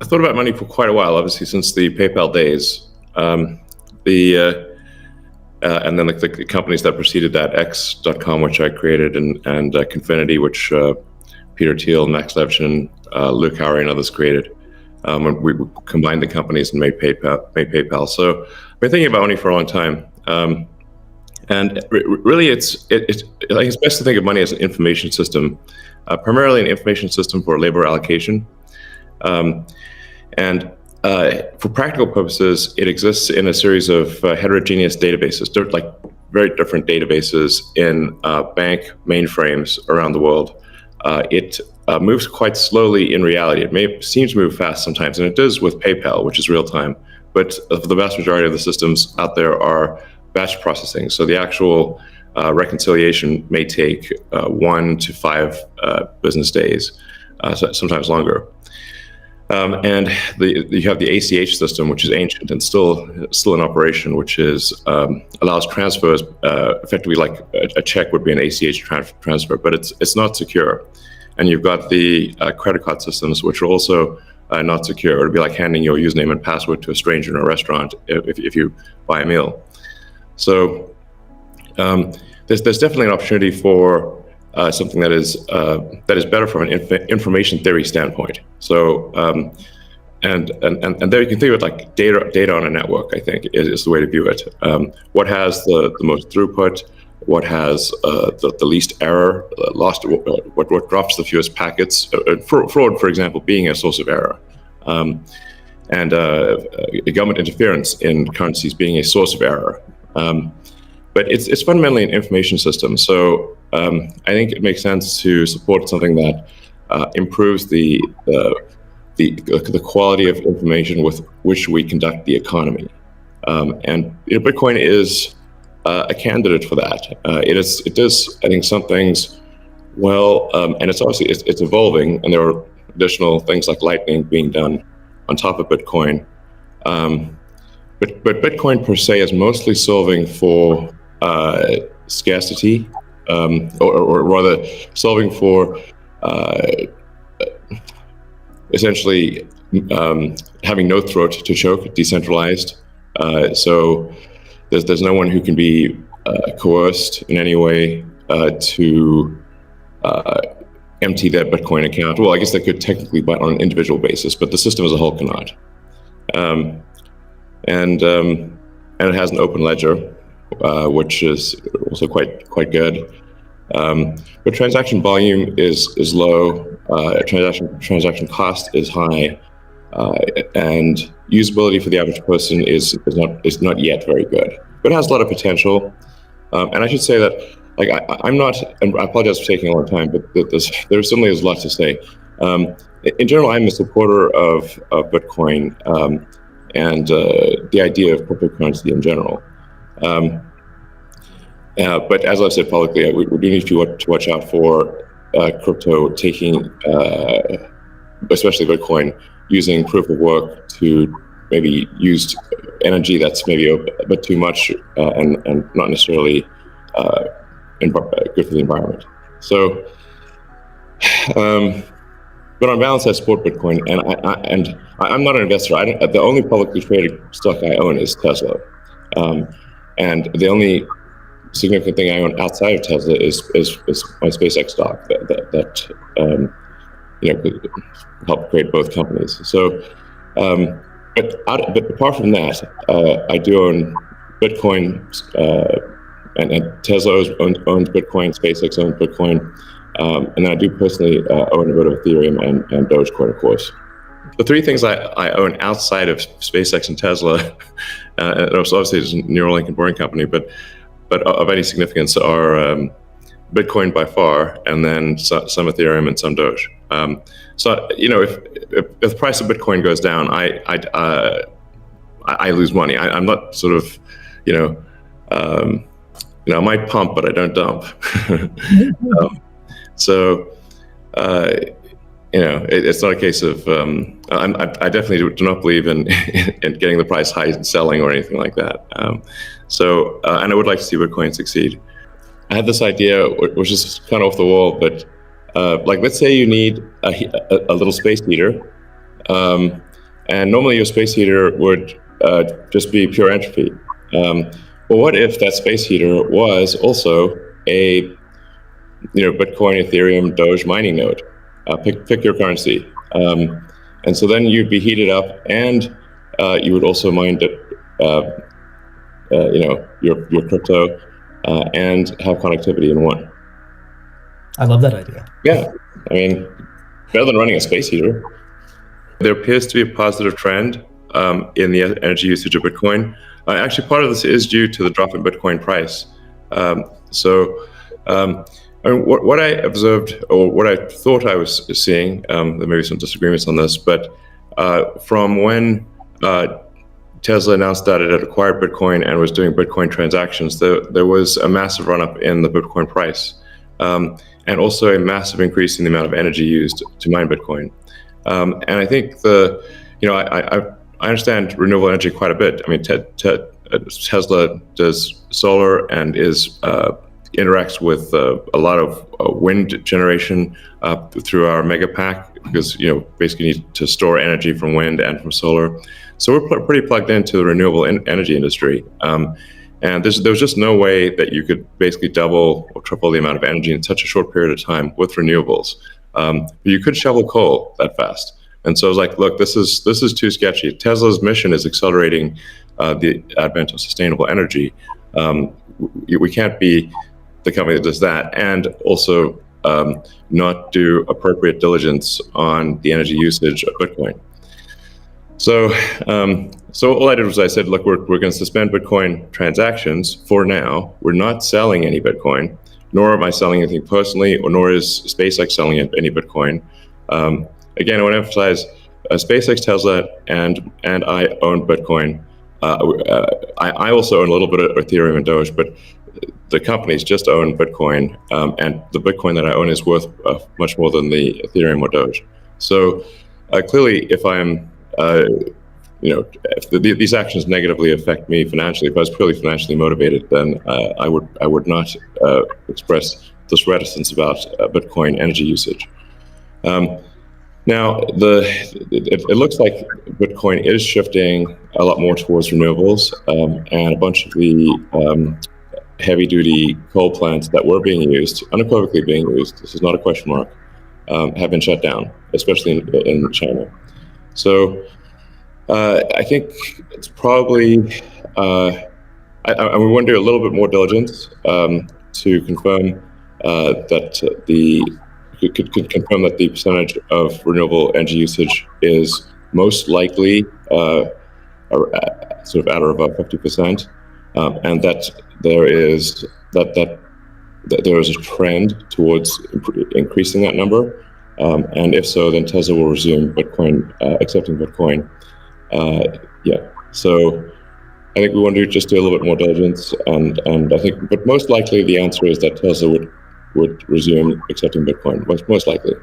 thought about money for quite a while, obviously since the PayPal days. And then the companies that preceded that, X.com, which I created, and Confinity, which Peter Thiel, Max Levchin, Luke Howry, and others created. And we combined the companies and made PayPal. So I've been thinking about money for a long time. And really, I think it's best to think of money as an information system, primarily an information system for labor allocation. And for practical purposes, it exists in a series of heterogeneous databases, like very different databases in bank mainframes around the world. It moves quite slowly in reality. It may seem to move fast sometimes, and it does with PayPal, which is real time. But the vast majority of the systems out there are batch processing. So the actual reconciliation may take 1 to 5 business days, sometimes longer. And you have the ACH system, which is ancient and still in operation, which is allows transfers effectively like a check would be an ACH transfer, but it's not secure. And you've got the credit card systems, which are also not secure. It would be like handing your username and password to a stranger in a restaurant if you buy a meal. So there's definitely an opportunity for something that is better from an information theory standpoint. So and there you can think of it like data on a network. I think is the way to view it. What has the most throughput? What has the least error? What drops the fewest packets? Fraud, for example, being a source of error. And government interference in currencies being a source of error. But it's fundamentally an information system. So I think it makes sense to support something that improves the quality of information with which we conduct the economy. And Bitcoin is a candidate for that. It does, I think, some things well, and it's obviously it's evolving, and there are additional things like Lightning being done on top of Bitcoin. But Bitcoin per se is mostly solving for scarcity, or rather solving for essentially having no throat to choke, decentralized. So there's no one who can be coerced in any way to empty their Bitcoin account. Well, I guess they could technically, but on an individual basis, but the system as a whole cannot. And it has an open ledger, which is also quite good. But transaction volume is low. Transaction cost is high, and usability for the average person is not yet very good. But it has a lot of potential. And I should say that, like, I'm not, and I apologize for taking a long time, but there certainly is a lot to say. In general, I'm a supporter of Bitcoin and the idea of cryptocurrency in general. But as I've said publicly, we do need to watch out for crypto taking, especially Bitcoin, using proof of work to maybe use energy that's maybe a bit too much and not necessarily good for the environment. So, but on balance, I support Bitcoin, and I'm not an investor. The only publicly traded stock I own is Tesla, and the only significant thing I own outside of Tesla is my SpaceX stock that could help create both companies. So, but apart from that, I do own Bitcoin, and Tesla owns Bitcoin, SpaceX owns Bitcoin, and then I do personally own a bit of Ethereum and Dogecoin, of course. The three things I own outside of SpaceX and Tesla, and obviously it's a Neuralink and Boring Company, but of any significance are Bitcoin by far, and then some Ethereum and some Doge. So if the price of Bitcoin goes down, I lose money. I'm not sort of, I might pump, but I don't dump. So it's not a case of I definitely do not believe in getting the price high and selling or anything like that. So and I would like to see Bitcoin succeed. I had this idea, which is kind of off the wall, but like let's say you need a little space heater, And normally your space heater would just be pure entropy. But what if that space heater was also a Bitcoin, Ethereum, Doge mining node? Pick your currency. And so then you'd be heated up, and you would also mine your crypto and have connectivity in one. I love that idea. Yeah, I mean, better than running a space heater. There appears to be a positive trend in the energy usage of Bitcoin. Actually, part of this is due to the drop in Bitcoin price. What I observed, or what I thought I was seeing, there may be some disagreements on this, but from when Tesla announced that it had acquired Bitcoin and was doing Bitcoin transactions, there was a massive run-up in the Bitcoin price, and also a massive increase in the amount of energy used to mine Bitcoin. And I think I understand renewable energy quite a bit. I mean, Tesla does solar and interacts with a lot of wind generation through our mega pack, because basically need to store energy from wind and from solar. So we're pretty plugged into the renewable energy industry. And there's just no way that you could basically double or triple the amount of energy in such a short period of time with renewables. But you could shovel coal that fast. And so I was like, look, this is too sketchy. Tesla's mission is accelerating the advent of sustainable energy. We can't be the company that does that and also not do appropriate diligence on the energy usage of Bitcoin. So all I did was I said, look, we're going to suspend Bitcoin transactions for now. We're not selling any Bitcoin, nor am I selling anything personally, or nor is SpaceX selling any Bitcoin. Again, I want to emphasize SpaceX, Tesla, and I own Bitcoin. I also own a little bit of Ethereum and Doge, but the companies just own Bitcoin, and the Bitcoin that I own is worth much more than the Ethereum or Doge. So clearly, if I'm if these actions negatively affect me financially, if I was purely financially motivated, then I would not express this reticence about Bitcoin energy usage. Now, it looks like Bitcoin is shifting a lot more towards renewables, and a bunch of the heavy-duty coal plants that were being used, unequivocally being used, this is not a question mark, have been shut down, especially in China. So I think it's probably, we want to do a little bit more diligence to confirm confirm that the percentage of renewable energy usage is most likely sort of at or above 50%, and that there is a trend towards increasing that number, and if so, then Tesla will resume Bitcoin, accepting Bitcoin. So I think we want to just do a little bit more diligence, and I think, but most likely the answer is that Tesla would resume accepting Bitcoin, most likely.